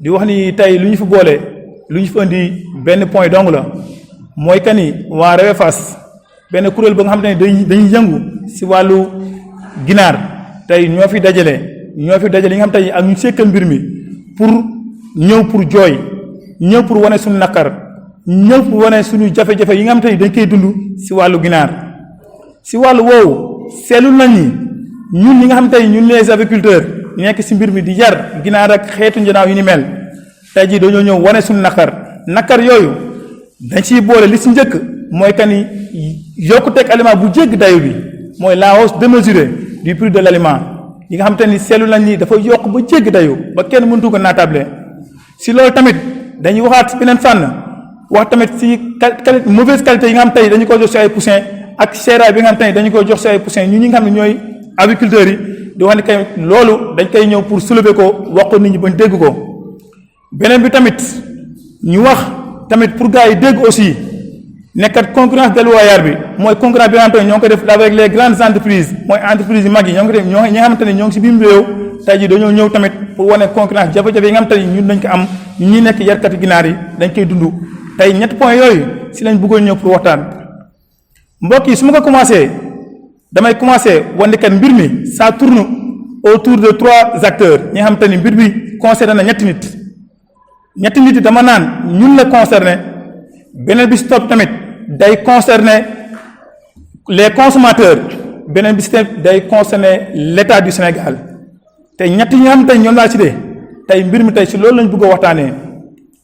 di wax ni tey lu ñu fi boole lu ñu fi indi benn point dong la mooy que ni waa REWEFAS benn kuréel ba nga xam ne dañuy yëngu si wàllu ginaar tey ñoo fi dajale yi nga xam tey ak ñu sekkal mbir mi pour ñëw pour jooy ñëw pour wane suñu naqar ñëw pour wane suñu jafe-jafe yi nga xam tey dañ koy dund si wàllu ginaar si wàllu woowu seetlu nañ ni ñun ñi nga xam tey ñun les agriculteurs ñu nekk si mbir mi di jar ginaar ak xeetu njanaaw yu ni mel tey jii dañoo ñëw wane suñu naqar yooyu dañ ciy boole li si njëkk mooy que ni yokkuteeg aliment bu jégg dayu bi mooy la hausse démesurée du prix de l' aliment yi nga xam te ni seetlu nañ ni dafa yokk ba jégg dayu ba kenn mëntu ko naatable si loolu tamit dañuy waxaat si beneen fànn wax tamit si mauvaise qualité yi nga xam tey dañu ko jox si ay poussin ak seeraay bi nga xam tey dañu koy jox si ay poussin ñi nga xam ne ñooy agriculteurs yi di wax ni kay loolu dañ koy ñëw pour soulever ko wax ko nit ñi bañ dégg ko beneen bi tamit ñu wax tamit pour gars yi dégg aussi nekkat concurrence déloyale bi mooy concurrence bi nga xam te ne ñoo ngi ko def avec les grandes entreprises mooy entreprises yu mag yi ñoo ngi ko def ñi nga xamante ne ñoo ngi si biir réew tey jii dañoo ñëw tamit pour wane concurrence jafe-jafe yi nga xamante ne ñun dañ ko am ñi nekk yarkati ginaar yi dañ koy dund tey ñetti point yooyu si lañ bëggoon ñëw pour waxtaan mbokk yi su ma ko commencé damay commencé wane kat mbir mi ça tourne autour de 3 acteurs ñi nga xamante ni mbir bi concerné na ñetti nit yi dama naan ñun la concerné beneen bi si topp tamit day concerner les consommateurs beneen bi si tamit day concerner l'État du Sénégal tey ñett yi nga xam tey ñoom laa ci dee tey mbir mi tey si loolu lañ bëgg a waxtaanee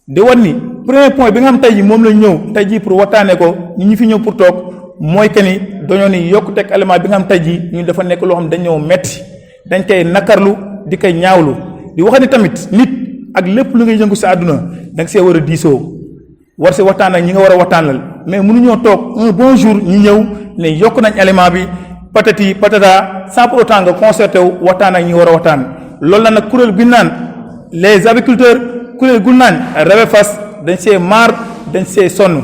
di wan ni premier point bi nga xam tey ji moom lañ ñëw tey jii pour waxtaanee ko ñu fi ñëw pour toog mooy que ni dañoo ni yokkuteeg aliment bi nga xam tey jii ñun dafa nekk loo xam dañ ñëw metti dañ koy nakarlu di koy ñaawlu di wax ni tamit nit ak lépp lu ngay yëngu si àdduna da nga see war a diisoo war si waxtaan ak ñi nga war a waxtaanal mais mënuñoo toog un bon jour ñu ñëw ne yokk nañ aliment bi patati patata sans pour autant nga concerté wu waxtaan ak ñi nga war a waxtaan loolu la nag kuréel gu ñu naan les agriculteurs kuréel gu ñu naan REWEFAS dañ see maar dañ see sonn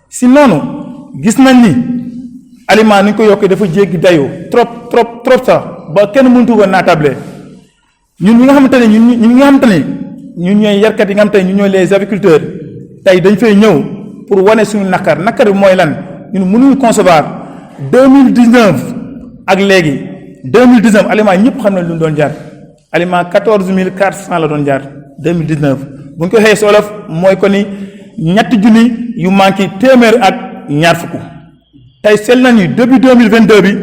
si noonu gis nañ ni aliment ni ñu ko yokkee dafa jéggi dayoo trop sax ba kenn mëntu ko naatable ñun ñi nga xamante ne ñun nga xamante ne ñun ñooy yarkat yi nga xamante ne ñun ñooy les agriculteurs tey dañ fay ñëw pour wane suñu naqar bi mooy lan ñun mënuñu concevoir 2019 ak léegi 2019 aliment ñëpp xam ne lu ñu doon jar aliment 14400 la doon jar 2019 bu ñu ko waxee si olof mooy ko ni ñetti junni yu manqué téeméer ak ñaar fukk tey seet nañu depuis 2022 bi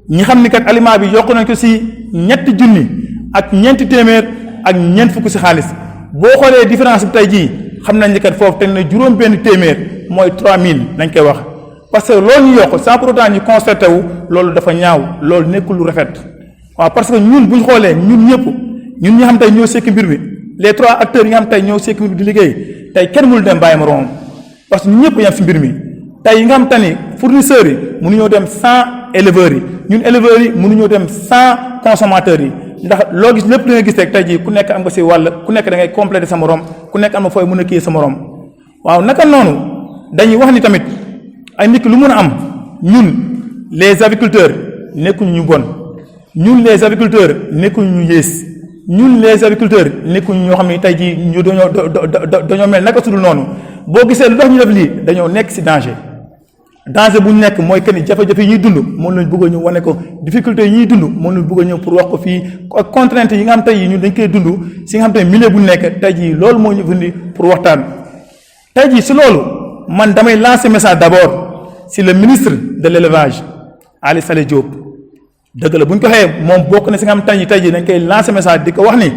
ñi xam ni kat aliment bi yokk nañ ko si ñetti junni ak ñeenti téeméer ak ñeent fukk si xaalis boo xoolee différence bi tey jii xam nañ ni kat foofu te ne juróom benn téeméer mooy 3000 nañ koy wax parce que loolu ñu yokk sans pour autant ñu constaté wu loolu dafa ñaaw loolu nekkul lu rafet waaw parce que ñun bu ñu xoolee ñun ñëpp ñun ñi xam tey ñoo sekk mbir mi les 3 acteurs yi nga xam tey ñoo sekk mbir mi di liggéey tey kenn mënul dem bàyyi moroomam parce que ñun ñëpp yam si mbir mi tey yi nga xam te ni fournisseurs yi mënuñoo dem sans éleveurs yi ñun éleveurs yi mënuñoo dem sans consommateurs yi ndax loo gis lépp li nga gis rek tey jii ku nekk am nga si wàll ku nekk da ngay compléter sa morom ku nekk am na fooy mën a kii sa morom waaw naka noonu dañuy wax ni tamit ay nit ki lu mën a am ñun les agriculteurs nekkuñu ñu bon ñun les agriculteurs nekkuñu ñu yées ñun les agriculteurs nekkuñu ñoo xam ne tey jii ñu dañoo mel naka sudul noonu boo gisee lu tax ñu def lii dañoo nekk si danger bu ñu nekk mooy que ni jafe-jafe yi ñuy dund moom lañ bëgg a ñëw wane ko difficulté yi ñuy dund moom lañ bëgg a ñëw pour wax ko fii ak contrainte yi nga xam tey ñun dañ koy dund si nga xam te ne milieu bu ñu nekk tey jii loolu moo ñu indi pour waxtaan tey jii si loolu man damay lancer message d'abord si le ministre de l'élevage Aly Saleh Diop dëgg la bu ñu ko xëyee moom bokk na si nga xam tey jii dañ koy lancer message di ko wax ni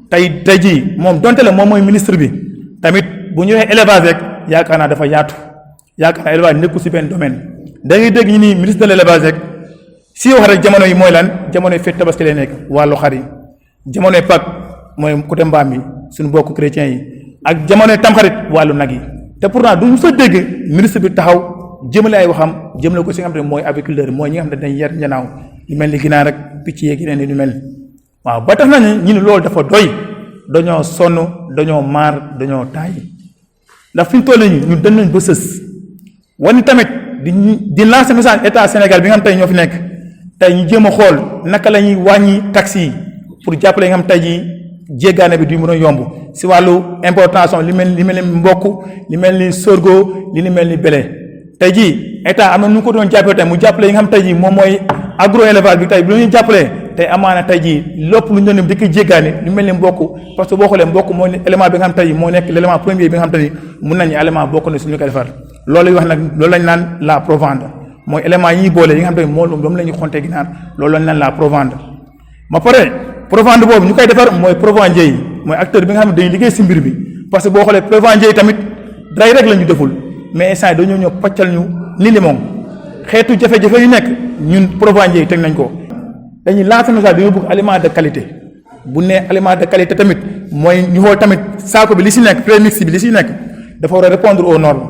tey jii moom donte la moom mooy ministre bi tamit bu ñu waxee élevage rek yaakaar naa dafa yaatu yaakaar naa élevage nekkul si benn domaine da ngay dégg ñu ni ministre de l'élevage rek si wax rek jamono yi mooy lan jamono yi fête tabaski lay nekk wàllu xar yi jamonoy Pâques mooy côté mbaam yi suñu bokk chrétiens yi ak jamonoy tamxarit wàllu nag yi te pourtant du ñu sa dégg ministre bi taxaw jëmale ay waxam jëmale ko si nga xam ne mooy agriculteur mooy ñi nga xam ne dañ yar njanaaw yu mel ni ginaar rek picc yeeg yeneen yu mel waaw ba tax na ñu ne loolu dafa doy dañoo sonn dañoo maar dañoo taay ndax fi ñu toll nii ñun dañ nañ ba sës wani tamit di lancer message état Sénégal bi nga xam tey ñoo fi nekk tey ñu jéem a xool naka la ñuy wàññi taxes yi pour jàppale nga xam tey jii jéggaane bi du mën a yomb si wàllu importation li mel ni mbokk li mel ni sorgho li mel ni blé tey jii état am na nu ko doon jàppale tey mu jàppale yi nga xam tey jii moom mooy agro élevage bi tey bu ñu jàppalee tey amaana tey jii lépp lu ñu doon di ko jéggaane lu mel ni mbokk parce que boo xoolee mbokk mooy élément bi nga xam tey jii moo nekk l'élément premier bi nga xam tey jii mun nañu élément bokk na suñu ko defar loolu wax nag loolu lañ naan la provende mooy élément yi ñuy boole yi nga xam tey moom la ñuy xontee ginaar loolu lañ naan la provende ba pare provende boobu ñu koy defar mooy provendier yi mooy acteur bi nga xam ne dañuy liggéey si mbir bi parce que boo xoolee provendier yi tamit day rek la ñu deful mais instant dañoo ñëw paccal ñu ni limon xeetu jafe-jafe yu nekk ñun provendier yi teg nañ ko dañuy lancer message dañoo bëgg aliment de qualité bu nee aliment de qualité tamit mooy ñu xool tamit saako bi li si nekk prémix bi li si nekk dafa war a répondre aux normes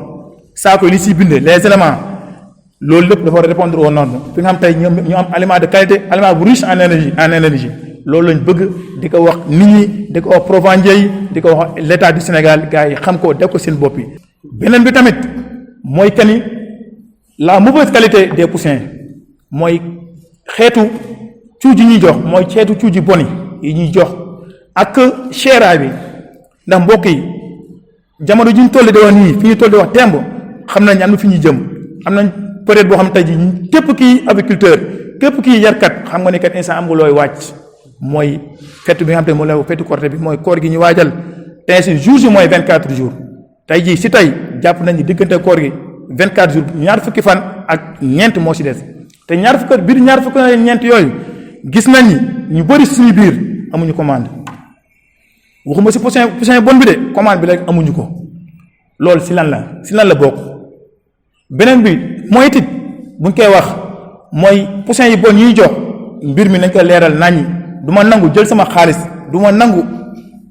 saako yi li si bindee les éléments loolu lépp dafa war a répondre aux normes fi nga xam tey ñu am aliment de qualité aliment bu riche en énergie loolu lañ bëgg di ko wax nit ñi di ko wax provendier yi di ko wax l'état du Sénégal gars yi xam ko def ko seen bopp yi. beneen bi tamit mooy que ni la mauvaise qualité des poussins mooy xeetu cuuj yi ñuy jox mooy xeetu cuuj yi bon yi ñuy jox ak chéraay bi ndax mbokk yi jamono ji ñu toll di wax nii fi ñu toll di wax temb xam nañ am na fi ñuy jëm am nañ période boo xam tey jii képp kii aviculteur képp kii yarkat xam nga ne kat instant am nga looy wàcc mooy fête bi nga xam te ne moom la fête Korité bi mooy koor gi ñu waajal tey si jours yi mooy 24 jours tey jii si tey jàpp nañ ni diggante koor gi 24 jours ñaar fukki fan ak ñeent moo si des te ñaar fukki ak ñeent yooyu gis nañ ni ñu bëri suñu biir amuñu commande waxuma si poussin bon bi de commande bi rek amuñu ko loolu si lan la bokk beneen bi mooy tit buñ koy wax mooy poussin yi bon ñuy jox mbir mi nañ ko leeral naññi du ma nangu jël sama xaalis du ma nangu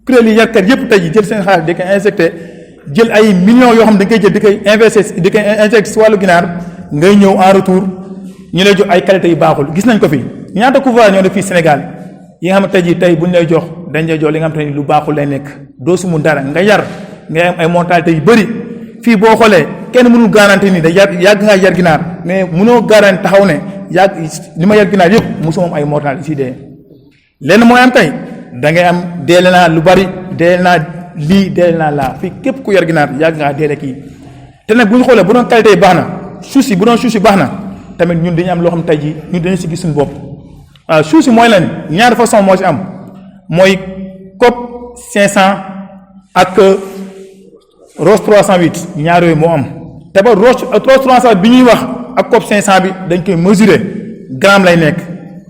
kuréel yi yarkat yépp tey ji jël seen xaalis di ko injecté jël ay millions yoo xam dañ koy jël di koy investir di koy injecté si wàllu ginaar ngay ñëw en retour ñu lay jox ay qualité yu baaxul gis nañ ko fi ñaata couvrage ñoo def fii Sénégal yi nga xam ne tey jii tey buñ lay jox dañ lay jox li nga xam te ni lu baaxul lay nekk doo su mun dara nga yar ngay am ay mortalité yu bëri fii boo xoolee kenn mënul garanti ni da yàgg ngaa yar ginaar mais mënoo garanti taxaw ne yàgg li ma yar ginaar yëpp mosu moom ay mortalité si dee lenn mooy am tey da ngay am deele naa lu bari deele naa lii deele naa laa fii képp ku yar ginaar yàgg ngaa deele kii te nag bu ñu xoolee bu doon qualité yi baax na suuf si bu doon suuf si baax na tamit ñun dañu am loo xam tey jii ñun dañu si gis suñu bopp waaw suuf si mooy lan ñaari façon moo si am mooy COP 500 ak Rose 308 ñaar yooyu moo am te ba Rose 308 bi ñuy wax ak COP 500 bi dañ koy mesurer gramme lay nekk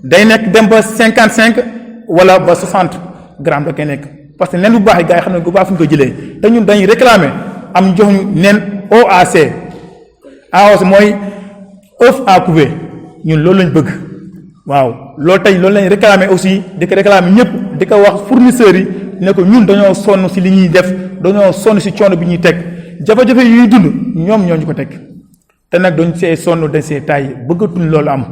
day nekk dem ba 55 wala ba 60 gramme da koy nekk parce que nen bu baax yi gars yi xam ne bu baax fu ñu ko jëlee te ñun dañuy réclamer am jox ñu nen OAC AOC mooy œuf à couver ñun loolu lañ bëgg waaw loolu tey loolu lañ réclamer aussi di ko réclamer ñëpp di ko wax fournisseurs yi ne ko ñun dañoo sonn si li ñuy def dañoo sonn si coono bi ñuy teg jafe-jafe yuy dund ñoom ñoo ñu ko teg te nag dañ see sonn dañ see taay bëggatuñ loolu am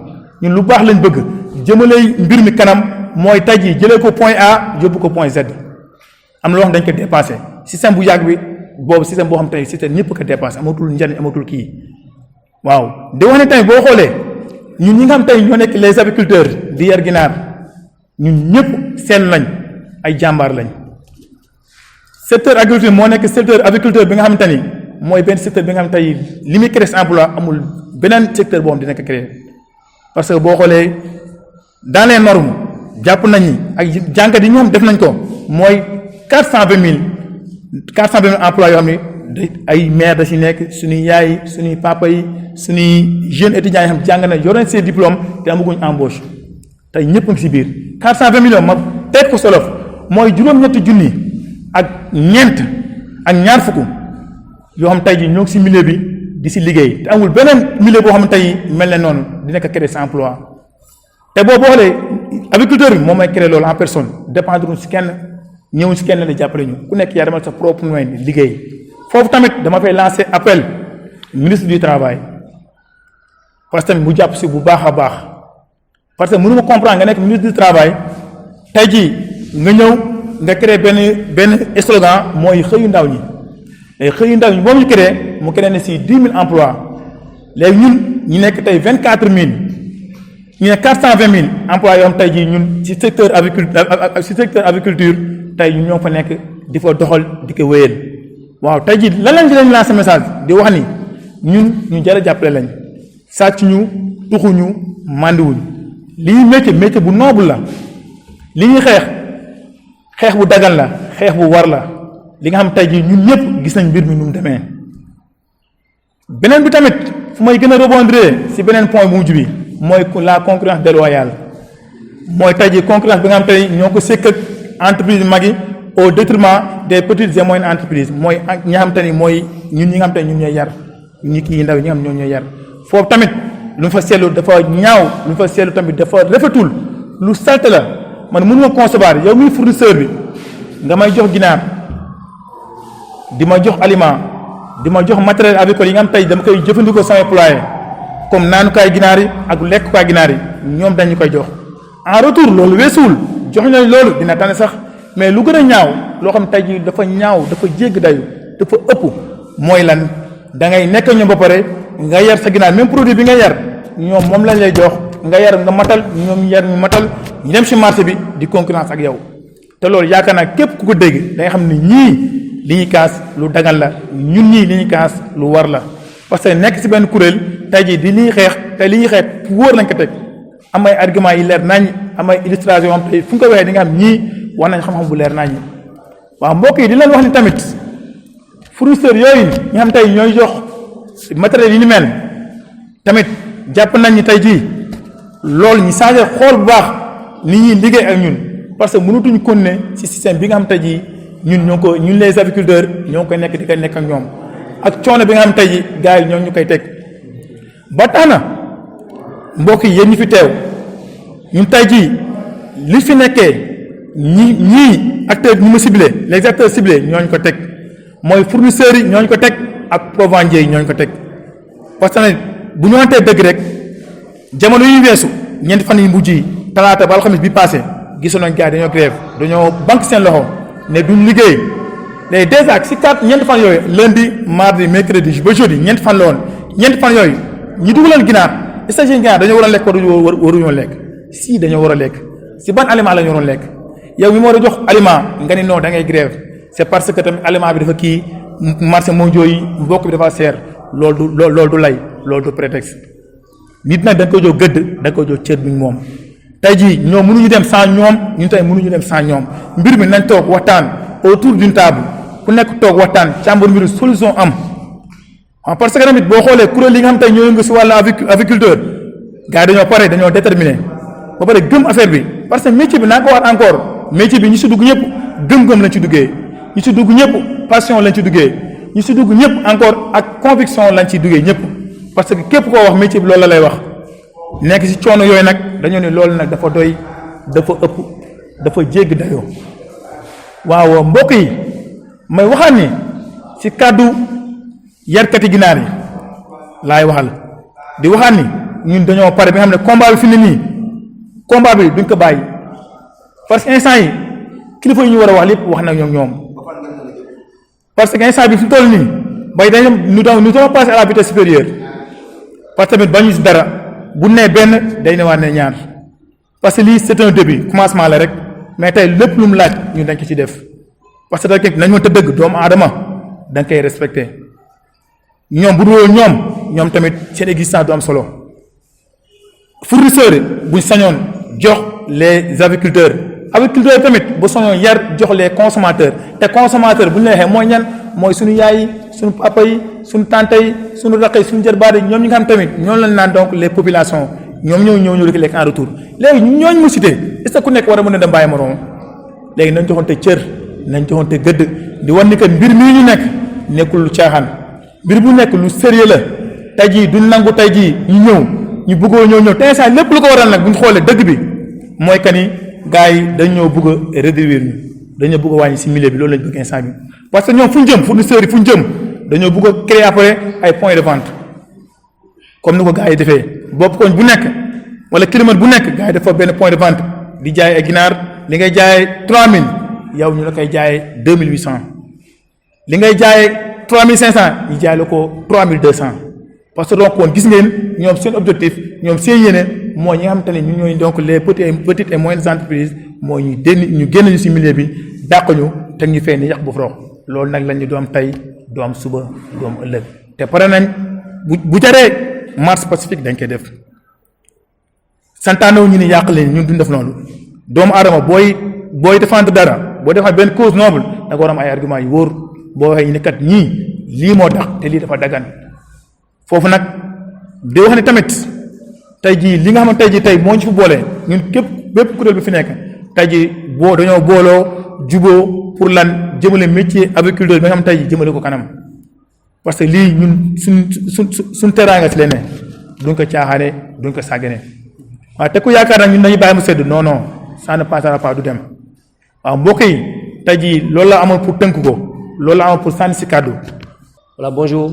ñun lu baax lañ bëgg jëmalee mbir mi kanam mooy tey jii jëlee ko point A yóbbu ko point Z am na loo xam dañ ko dépassé système bu yàgg bi boobu système boo xam tey système ñëpp ko dépassé amatul njariñ amatul kii waaw di wax ne tey boo xoolee ñun ñi nga xam tey ñoo nekk les aviculteurs di yar ginaar ñun ñëpp seen lañ ay jàmbaar lañ secteur agriculture moo nekk secteur aviculteur bi nga xamante ni mooy benn secteur bi nga xam tey li muy créer emploi amul beneen secteur boo xam dina ko créer parce que boo xoolee dans les normes jàpp nañ ni ak jàngat yi ñu xam def nañ ko mooy 420 000 emplois yoo xam ni ay maire da si nekk suñuy yaay suñuy papa yi suñuy jeunes étudiants yi xam jàng na yore seen diplôme te amaguñ embauche tey ñëpp ngi si biir 420 millions ma teg ko solof mooy juróom-ñetti junni ak ñeent ak ñaar fukk yoo xam tey ji ñoo ngi si milieu bi di si liggéey te amul beneen milieu boo xam ne tey mel ne noonu dina ko créer sa emploi te boo xoolee agriculteur bi moom may créer loolu en personne dépendre si kenn ñëwuñ si kenn la jàppale ñu ku nekk yaa demal sa propre moyen liggéey foofu tamit dama fay lancer appel ministre du travail parce que tamit mu jàpp si bu baax a baax parce que mënu ma comprendre nga nekk ministre du travail tey jii nga ñëw nga créé benn slogan mooy xëyu ndaw ñi léegi xëyu ndaw ñi boobu ñu créé mu créé ne si 10 000 emplois léegi ñun ñu nekk tey 24 000 ñu ne 420 000 emplois yoo xam tey jii ñun ci secteur agriculture tey ñu ñoo fa nekk di fa doxal di ko wéyal waaw tey jii lan lañ ci lañ lancer message di wax ni ñun ñu jar a jàppale lañ sàcc ñu tuxuñu màndiwuñ li ñuy métier bu noble la li ñuy xeex bu dagan la xeex bu war la li nga xam tey jii ñun ñëpp gis nañ mbir mi nu mu demee beneen bi tamit fu may gën a rebondir si beneen point bu mujj bi mooy la concurrence déloyale mooy tey jii concurrence bi nga xam tey ñoo ko sekk ak entreprise mag yi au détriment des petites et moyennes entreprises mooy ñi nga xam te ni mooy ñun ñi nga xam te ñun ñooy yar ñi kii ndaw ñi nga xam ñoo ñooy yar foofu tamit lu mu fa seetlu dafa ñaaw lu mu fa seetlu tamit dafa rafetul lu salte la man mënu ma concevoir yow muy fournisseur bi nga may jox ginaar di ma jox aliment di ma jox matériel agricole yi nga xam tey dama koy jëfandikoo samay poulailler comme naanukaay ginaar yi ak lekkukaay ginaar yi ñoom dañu koy jox en retour loolu weesuwul jox nañ loolu dina tane sax mais lu gën a ñaaw loo xam tey jii dafa ñaaw dafa jégg dayu dafa ëpp mooy lan da ngay nekk ñoom ba pare nga yar sa ginaar même produit bi nga yar ñoom moom lañ lay jox nga yar nga matal ñoom yar ñu matal ñu dem si marché bi di concurrence ak yow te loolu yaakaar naa képp ku ko dégg da nga xam ne ñii li ñuy kaas lu dagal la ñun ñii li ñuy kaas lu war la parce que nekk si benn kuréel tey jii di li ñuy xeex te li ñuy xeex wóor lañ ko teg am ay argument yi leer nañ am ay illustration am tey fu nga ko waxee di nga xam ñii war nañ xam-xam bu leer nañ waaw mbokk yi di leen wax ni tamit fournisseur yooyu ñu xam tey ñooy jox matériel yi ni mel tamit jàpp nañ ni tey jii loolu ñu changé xool bu baax ni ñuy liggéey ak ñun parce que mënatuñ continuer ci système bi nga xam tey jii ñun les aviculteurs ñoo koy nekk di ko nekk ak ñoom ak coono bi nga xam tey jii gars yi ñoo ñu koy teg ba tax na mbokk yi yéen ñi fi teew ñun tey jii li fi nekkee ñii acteurs ñu ma ciblé les acteurs ciblés ñooñu ko teg mooy fournisseurs yi ñooñu ko teg ak provendiers yi ñooñu ko teg parce que bu ñu wantee dëgg rek jamono yu weesu ñeenti fan yu mujj yi talaata ba alxamis bi passé gisoon nañ gars yi dañoo grève dañoo banque seen loxo ne duñ liggéey léegi déjà si ñeenti fan yooyu lundi mardi mercredi ba jeudi ñeenti fan la woon ñeenti fan yooyu ñi dugaloon ginaar station ginaar dañoo war a lekk waruñoo lekk si dañoo war a lekk si ban aliment la ñu waroon lekk yow mi ma war a jox aliment nga ni non da ngay grève c'est parce que tamit aliment bi dafa kii marché mondiaux yi mbokk bi dafa seer loolu du lay loolu du prétexte nit nag da nga koy jox gëdd da nga koy jox cër bi moom tey jii ñoom mënuñu dem sans ñoom ñun tey mënuñu dem sans ñoom mbir mi nañ toog waxtaan autour d'une table ku nekk toog waxtaan càmbar mbiru solution am parce que tamit boo xoolee kuréel yi nga xam tey ñoo yëngu si wàllu aviculteur gars yi dañoo pare dañoo déterminé ba pare gëm affaire bi parce que métier bi naa ko wax encore métier bi ñi si dugg ñëpp gëm-gëm lañ ci duggee ñi si dugg ñëpp passion lañ ci duggee ñi si dugg ñëpp encore ak conviction lañ ci duggee ñëpp parce que képp koo wax métier bi loolu la lay wax nekk si coono yooyu nag dañoo ne loolu nag dafa doy dafa ëpp dafa jégg dayoo waaw mbokk yi may waxaat ni si kàddu yarkati ginaar yi laay waxal di waxaat ni ñun dañoo pare bi nga xam ne combat bi fi ne nii combat bi duñ ko bàyyi parce que instant yi kilifa yi ñu war a wax lépp wax na ñoom parce que instant bi fi toll nii bay dañu nous devons passer à la vitesse supérieure parce que tamit bañu si dara bu nee benn day ne waa ne ñaar parce que lii c'est un début commencement la rek mais tey lépp lu mu laaj ñun dañ ko ci def parce que rek nañ ma te dëgg doomu aadama da nga koy respecté ñoom bu dul ñoom tamit seen existence du am solo fournisseurs buñ sañoon jox les aviculteurs tamit bu sañoon yar jox les consommateurs te consommateur bu ñu la waxee mooy ñan mooy suñu yaay yi suñu papa yi suñu tante yi suñu rakk yi suñu jërbaat yi ñoom ñi nga xam tamit ñoom lañ naan donc les populations ñoom ñoo di lekk en retour léegi ñooñu mu cité est-ce que ku nekk war a mën a dem bàyyi moroom léegi nañ joxante cër nañ joxante gëdd di wan ni que mbir mii ñu nekk nekkul lu caaxaan mbir bu nekk lu sérieux la tey jii duñ nangu tey jii ñu ñëw ñu bëggoo ñëw te instant lépp lu ko waral nag bu ñu xoolee dëgg bi mooy que ni gars yi dañoo bëgg a réduire ñu dañoo bëgg a wàññi si milieu bi loolu lañ bëgg instant bi parce que ñoom fu ñu jëm fournisseurs yi fu ñu jëm dañoo bëgg a créer après ay points de vente comme ni ko gars yi defee bopp koñ bu nekk wala kilomètre bu nekk gars yi dafa benn point de vente di jaay ay ginaar li ngay jaayee 3000 yow ñu la koy jaayee 2800 li ngay jaayee 3500 ñu jaay la ko 3200 parce que donc woon gis ngeen ñoom seen objectif ñoom seen yéene mooy ñi nga xamante ne ñu ñooy donc les petites et moyennes entreprises mooy ñu génn ñu ci milieu bi dàq ñu te ñu fee ni yàq bu forox loolu nag lañu doom tey doom suba doom ëllëg te pare nañ bu jaree marche pacifique dañ koy def santaane ñu ni yàq leen ñun duñ def noonu doomu aadama booy défendre dara boo defee benn cause noble da nga war am ay argument yu wóor boo waxee ñu ne kat ñii lii moo tax te lii dafa dagan foofu nag di wax ne tamit tey jii li nga xamante tey jii tey moo ñu fi boole ñun bépp kuréel bi fi nekk tey jii dañoo booloo juboo pour lan jëmale métier agriculteur bi nga xam tey jii jëmale ko kanam parce que lii ñun suñ teraanga si leen ne duñ ko caaxaane duñ ko sàggane waaw te ku yaakaar nag ñun dañuy bàyyi mu sedd non non ça ne passera pas du dem waaw mbokk yi tey jii loolu la amoon pour tënk ko loolu la amoon pour sànni si kàddu. Voilà, bonjour,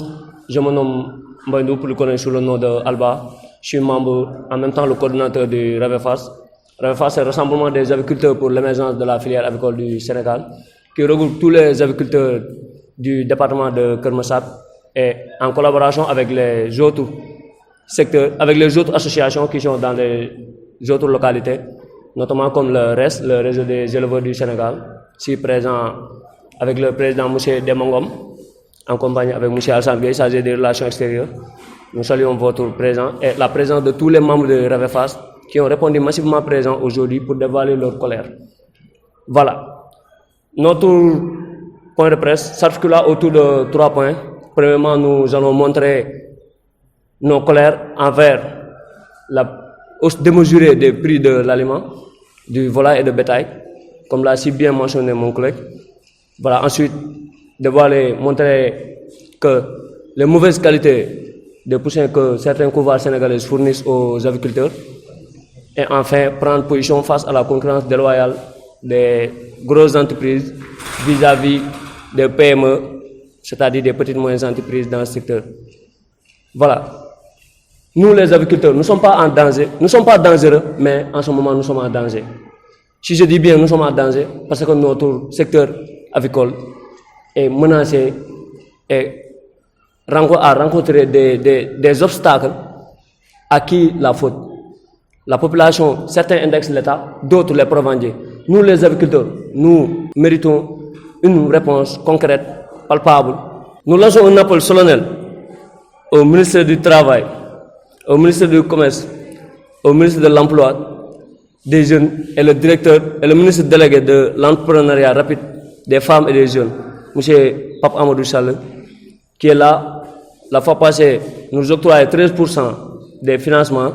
je me nomme Mbaye, plus connu sous le nom de Alba. Je suis membre, en même temps le coordinateur du REVEFAS. REVEFAS, c'est le Rassemblement des agriculteurs pour l'émergence de la filière agricole du Sénégal, qui regroupe tous les agriculteurs du département de Keur Massar et en collaboration avec les autres secteurs, avec les autres associations qui sont dans les autres localités, notamment comme le RES, le réseau des éleveurs du Sénégal, ici présent avec le président M. Demongom, en compagnie avec M. Alsan Gueye, chargé des relations extérieures. Nous saluons votre présence et la présence de tous les membres de REVEFAS qui ont répondu massivement présents aujourd'hui pour dévoiler leur colère. Voilà. Notre point de presse s'articula autour de 3 points. Premièrement, nous allons montrer nos colères envers la hausse démesurée des prix de l'aliment, du volaille et de bétail, comme l'a si bien mentionné mon collègue. Voilà. Ensuite, montrer que les mauvaises qualités de poussins que certains couvards sénégalais fournissent aux agriculteurs. Et enfin, prendre position face à la concurrence déloyale des grosses entreprises vis-à-vis des PME, c'est-à-dire des petites et moyennes entreprises dans le secteur. Voilà. Nous, les agriculteurs, nous ne sommes pas en danger. Nous ne sommes pas dangereux, mais en ce moment, nous sommes en danger. Si je dis bien nous sommes en danger, parce que notre secteur avicole est menacé et a rencontré des obstacles. À qui la faute? La population, certains indexent l'État, d'autres les provendiers. Nous, les agriculteurs, nous méritons une réponse concrète, palpable. Nous lançons un appel solennel au ministre du Travail, au ministre du Commerce, au ministre de l'Emploi, des Jeunes et le directeur et le ministre délégué de l'entrepreneuriat rapide des femmes et des jeunes, M. Pape Amadou Sall, qui est là. La fois passée, nous octroyons 13% des financements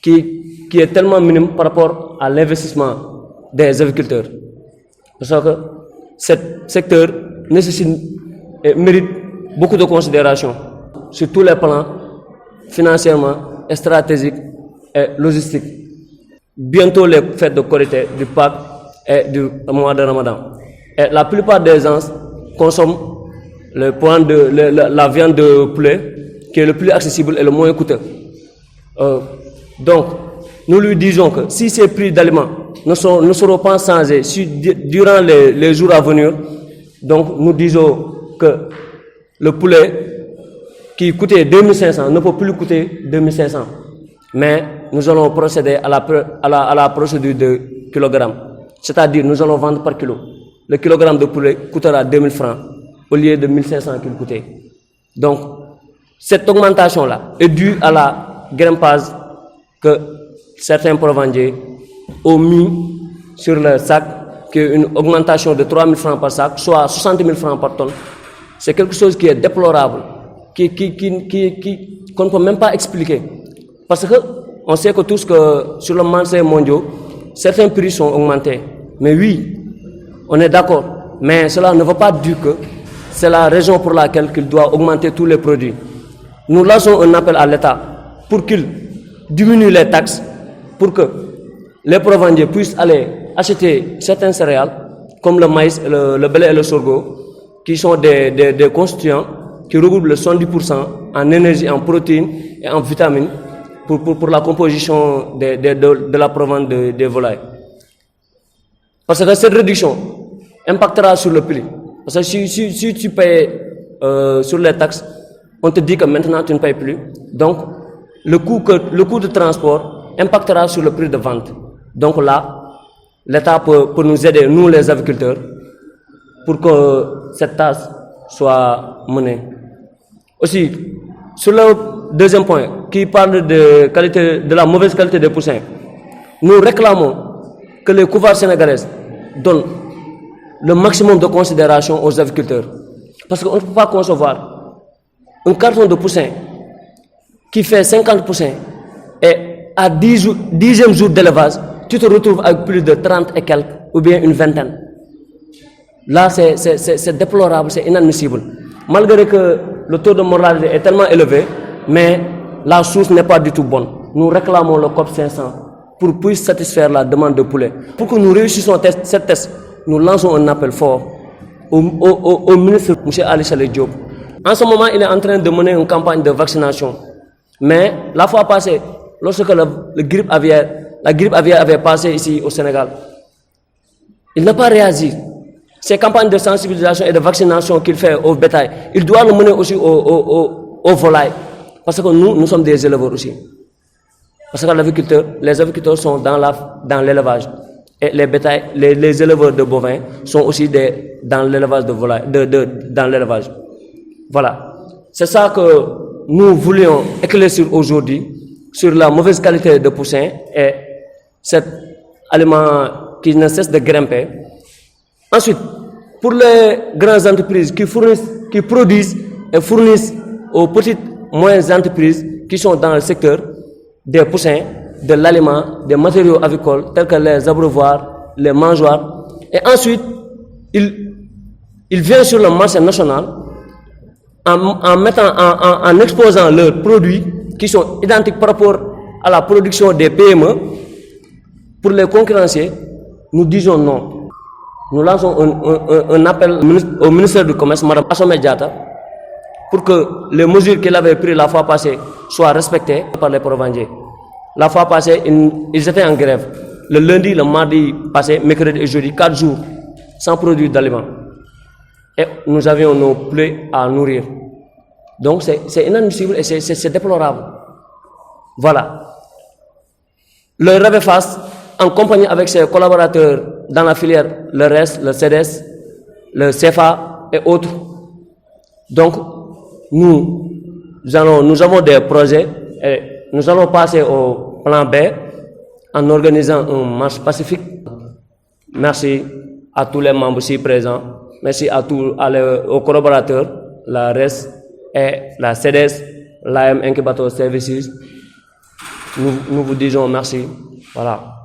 qui est tellement minime par rapport à l'investissement des agriculteurs. Parce que ce secteur nécessite et mérite beaucoup de considération sur tous les plans, financièrement, stratégiques et logistiques. Bientôt les fêtes de Korité, du Pâques et du mois de Ramadan. Et la plupart des gens consomment la viande de poulet qui est le plus accessible et le moins coûteux. Donc, nous lui disons que si ces prix d'aliments ne seront pas changés durant les jours à venir, donc nous disons que le poulet qui coûtait 2500 ne peut plus coûter 2500. Mais nous allons procéder à la procédure de kilogramme. C'est-à-dire nous allons vendre par kilo. Le kilogramme de poulet coûtera 2000 francs. Au lieu de 1500 qu'il coûtait. Donc, cette augmentation-là est due à la grimpage que certains provendiers ont mis sur le sac, qui est une augmentation de 3000 francs par sac, soit 60 000 francs par tonne. C'est quelque chose qui est déplorable, qu'on ne peut même pas expliquer. Parce que on sait que tous que sur le marché mondial, certains prix sont augmentés. Mais oui, on est d'accord. Mais cela ne veut pas dire que c'est la raison pour laquelle il doit augmenter tous les produits. Nous lançons un appel à l'État pour qu'il diminue les taxes, pour que les provendiers puissent aller acheter certains céréales, comme le maïs, le blé et le sorgho, qui sont des constituants qui regroupent le 70% en énergie, en protéines et en vitamines pour la composition de la provence des volailles. Parce que cette réduction impactera sur le prix. Parce que si tu payes sur les taxes, on te dit que maintenant tu ne payes plus. Donc, le coût de transport impactera sur le prix de vente. Donc là, l'État peut nous aider, nous les agriculteurs, pour que cette tâche soit menée. Aussi, sur le deuxième point, qui parle de la mauvaise qualité des poussins, nous réclamons que les couvards sénégalaises donnent le maximum de considération aux agriculteurs. Parce qu'on ne peut pas concevoir un carton de poussin qui fait 50 poussins et à 10e jour d'élevage, tu te retrouves avec plus de 30 et quelques ou bien une vingtaine. Là, c'est déplorable, c'est inadmissible. Malgré que le taux de mortalité est tellement élevé, mais la source n'est pas du tout bonne. Nous réclamons le COP 500 pour pouvoir satisfaire la demande de poulet. Pour que nous réussissions cette test, nous lançons un appel fort au ministre M. Ali Saleh Diop. En ce moment, il est en train de mener une campagne de vaccination. Mais la fois passée, lorsque la grippe aviaire avait passé ici au Sénégal, il n'a pas réagi. Ces campagnes de sensibilisation et de vaccination qu'il fait au bétail, il doit le mener aussi aux volailles. Parce que nous sommes des éleveurs aussi. Parce que les agriculteurs sont dans l'élevage. Et les éleveurs de bovins sont aussi dans l'élevage de volailles, dans l'élevage. Voilà. C'est ça que nous voulions éclaircir aujourd'hui sur la mauvaise qualité de poussin et cet aliment qui ne cesse de grimper. Ensuite, pour les grandes entreprises qui produisent et fournissent aux petites moyennes entreprises qui sont dans le secteur des poussins, de l'aliment, des matériaux agricoles tels que les abreuvoirs, les mangeoires. Et ensuite, il vient sur le marché national en exposant leurs produits qui sont identiques par rapport à la production des PME. Pour les concurrencer, nous disons non. Nous lançons un appel au ministère du Commerce, Mme Assome Diatta, pour que les mesures qu'il avait prises la fois passée soient respectées par les provendiers. La fois passée, ils étaient en grève. Le lundi, le mardi passé, mercredi et jeudi, 4 jours, sans produits d'aliments. Et nous avions nos poulets à nourrir. Donc c'est inadmissible et c'est déplorable. Voilà. Le REVEFAS, en compagnie avec ses collaborateurs dans la filière, le RES, le CEDES, le CFA et autres. Donc, nous avons des projets et nous allons passer au plan B en organisant une marche pacifique. Merci à tous les membres ici présents. Merci aux collaborateurs, la RES et la CEDES, l'AM Incubator Services. Nous vous disons merci. Voilà.